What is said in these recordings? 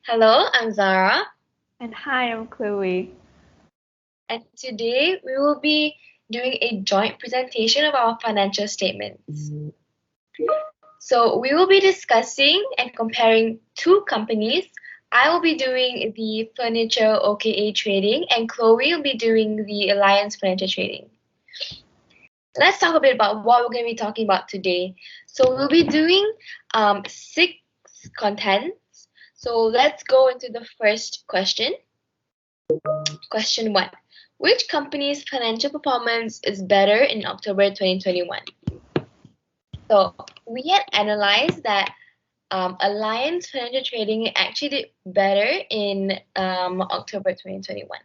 Hello, I'm Zara, And hi, I'm Chloe. and today we will be doing a joint presentation of our financial statements. So, we will be discussing and comparing two companies. I will be doing the Furniture OKA trading, and Chloe will be doing the Alliance Furniture trading. Let's talk a bit about what we're going to be talking about today. So, we'll be doing six contents. So, let's go into the first question. Question 1. Which company's financial performance is better in October 2021? So we had analyzed that Alliance Financial Trading actually did better in October 2021.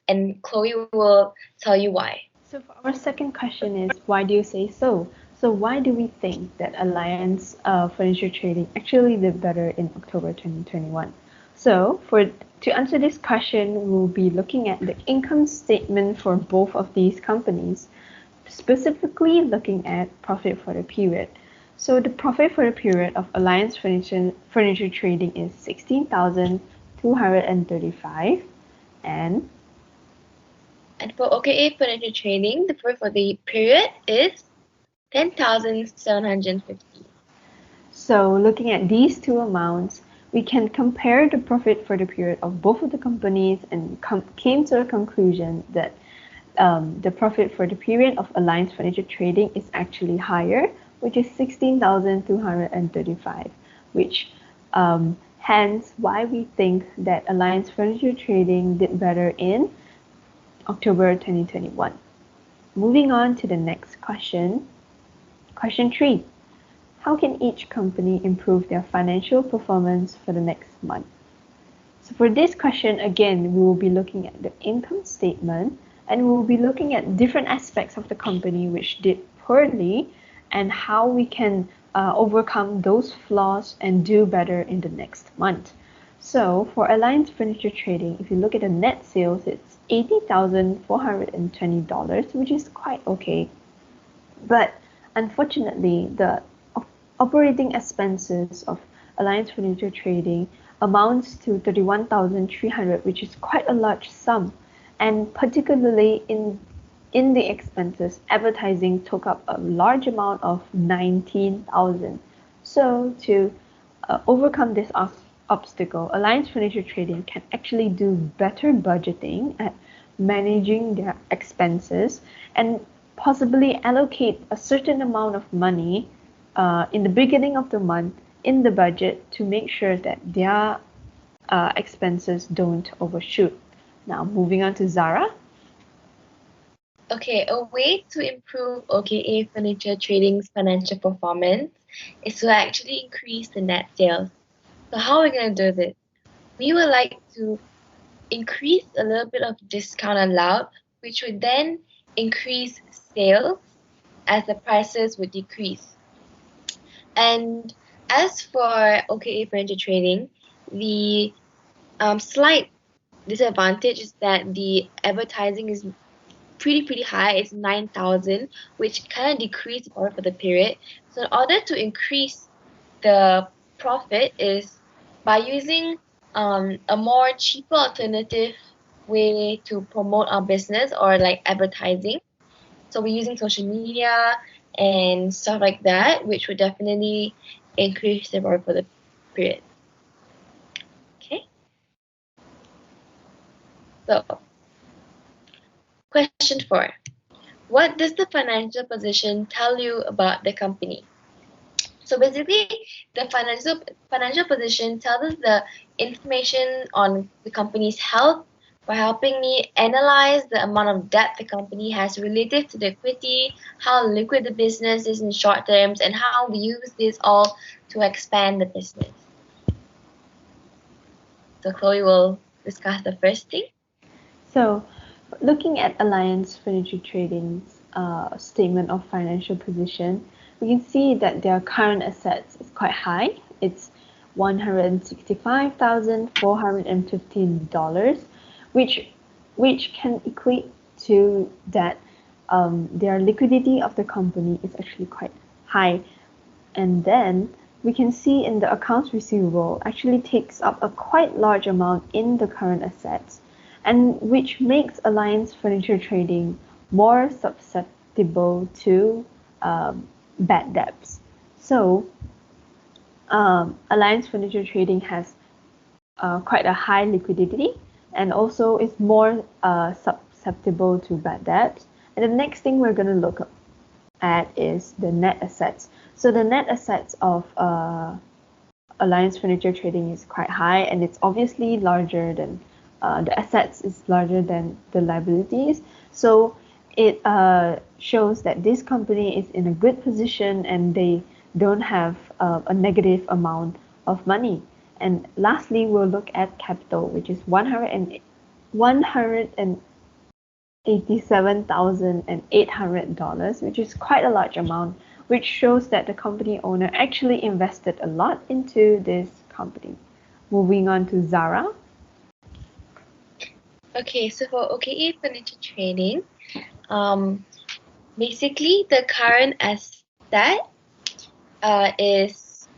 And Chloe will tell you why. So, for our second question is why do you say so? So, why do we think that Alliance Furniture Trading actually did better in October 2021? So, to answer this question, we'll be looking at the income statement for both of these companies, specifically looking at profit for the period. So, the profit for the period of Alliance Furniture Trading is 16,235 and And for OKA Financial Trading, the profit for the period is 10,750. So looking at these two amounts, we can compare the profit for the period of both of the companies and came to a conclusion that the profit for the period of Alliance Furniture Trading is actually higher, which is 16,235, which hence why we think that Alliance Furniture Trading did better in October 2021. Moving on to the next question. Question 3. How can each company improve their financial performance for the next month? So for this question, again, we will be looking at the income statement and we will be looking at different aspects of the company which did poorly and how we can overcome those flaws and do better in the next month. So for Alliance Furniture Trading, if you look at the net sales, it's $80,420, which is quite okay. But unfortunately, the operating expenses of Alliance Furniture Trading amounts to 31,300, which is quite a large sum. And particularly in the expenses, advertising took up a large amount of 19,000. So to overcome this obstacle, Alliance Furniture Trading can actually do better budgeting at managing their expenses and possibly allocate a certain amount of money in the beginning of the month in the budget to make sure that their expenses don't overshoot. Now, moving on to Zara. Okay, a way to improve OKA Furniture Trading's financial performance is to actually increase the net sales. So how are we going to do this? We would like to increase a little bit of discount allowed, which would then increase sales as the prices would decrease. And as for OKA Furniture Trading, the slight disadvantage is that the advertising is pretty high. It's 9,000, which kind of decreased the profit for the period. So in order to increase the profit is by using a more cheaper alternative way to promote our business or like advertising. So we're using social media and stuff like that, which would definitely increase the profit for the period. Okay. So question 4. What does the financial position tell you about the company? So basically, the financial position tells us the information on the company's health by helping me analyze the amount of debt the company has relative to the equity, how liquid the business is in short terms, and how we use this all to expand the business. So Chloe will discuss the first thing. So, looking at Alliance Furniture Trading's statement of financial position, we can see that their current assets is quite high. It's $165,415, which can equate to that their liquidity of the company is actually quite high. And then we can see in the accounts receivable actually takes up a quite large amount in the current assets, and which makes Alliance Furniture Trading more susceptible to bad debts. So Alliance Furniture Trading has quite a high liquidity and also is more susceptible to bad debts. And the next thing we're going to look at is the net assets. So the net assets of Alliance Furniture Trading is quite high, and it's obviously larger than the assets is larger than the liabilities. So it shows that this company is in a good position and they don't have a negative amount of money. And lastly, we'll look at capital, which is $187,800, which is quite a large amount, which shows that the company owner actually invested a lot into this company. Moving on to Zara. Okay, so for OKA Furniture Trading, basically the current asset is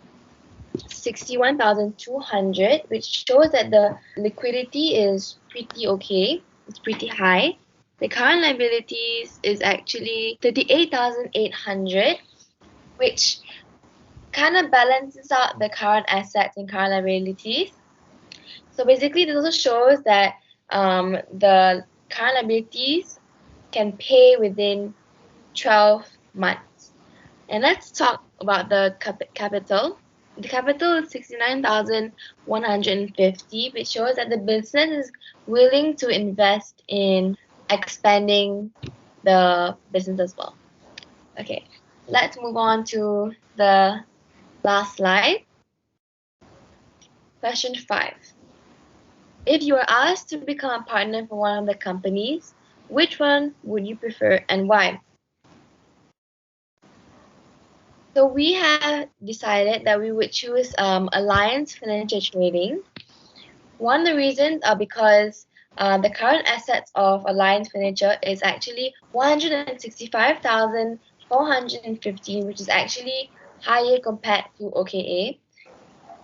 61,200, which shows that the liquidity is pretty okay. It's pretty high. The current liabilities is actually 38,800, which kind of balances out the current assets and current liabilities. So basically, this also shows that the current liabilities can pay within 12 months. And let's talk about the capital. The capital is 69,150, which shows that the business is willing to invest in expanding the business as well. Okay, let's move on to the last slide. Question 5. If you were asked to become a partner for one of the companies, which one would you prefer and why? So we have decided that we would choose Alliance Financial Trading. One of the reasons are because the current assets of Alliance Furniture is actually 165,415, which is actually higher compared to OKA.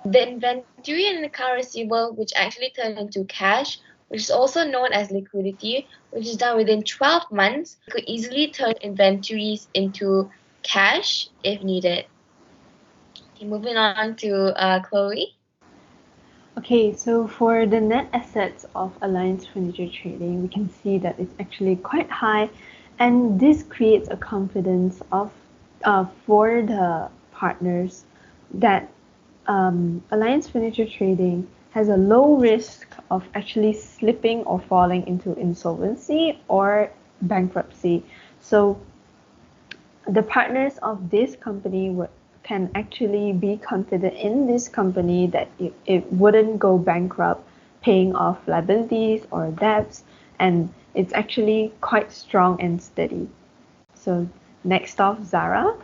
The inventory and the account receivable, which actually turn into cash, which is also known as liquidity, which is done within 12 months, could easily turn inventories into cash if needed. Okay, moving on to Chloe. Okay, so for the net assets of Alliance Furniture Trading, we can see that it's actually quite high, and this creates a confidence of for the partners that Alliance Furniture Trading has a low risk of actually slipping or falling into insolvency or bankruptcy. So the partners of this company can actually be confident in this company that it wouldn't go bankrupt, paying off liabilities or debts, and it's actually quite strong and steady. So next off, Zara.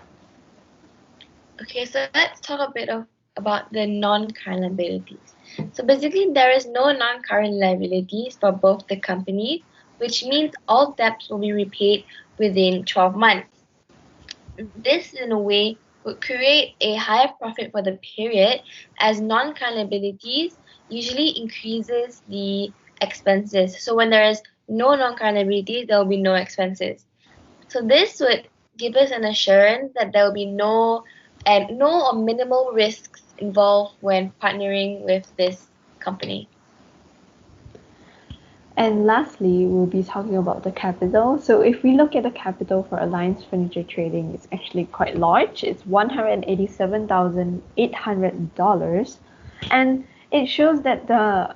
Okay, so let's talk a bit about the non-current liabilities. So basically, there is no non-current liabilities for both the companies, which means all debts will be repaid within 12 months. This, in a way, would create a higher profit for the period, as non-current liabilities usually increases the expenses. So when there is no non-current liabilities, there will be no expenses. So this would give us an assurance that there will be no or minimal risks involved when partnering with this company. And lastly, we'll be talking about the capital. So if we look at the capital for Alliance Furniture Trading, it's actually quite large. It's $187,800, and it shows that the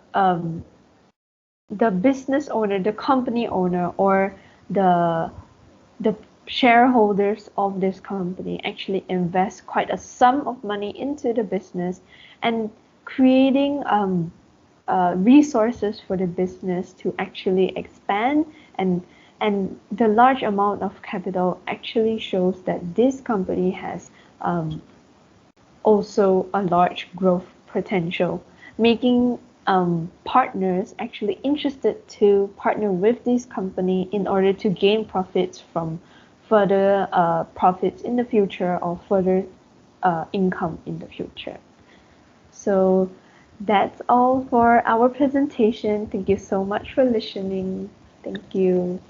business owner, the company owner, or the shareholders of this company actually invest quite a sum of money into the business and creating resources for the business to actually expand, and the large amount of capital actually shows that this company has also a large growth potential, making partners actually interested to partner with this company in order to gain profits from further profits in the future or further income in the future. So that's all for our presentation. Thank you so much for listening. Thank you.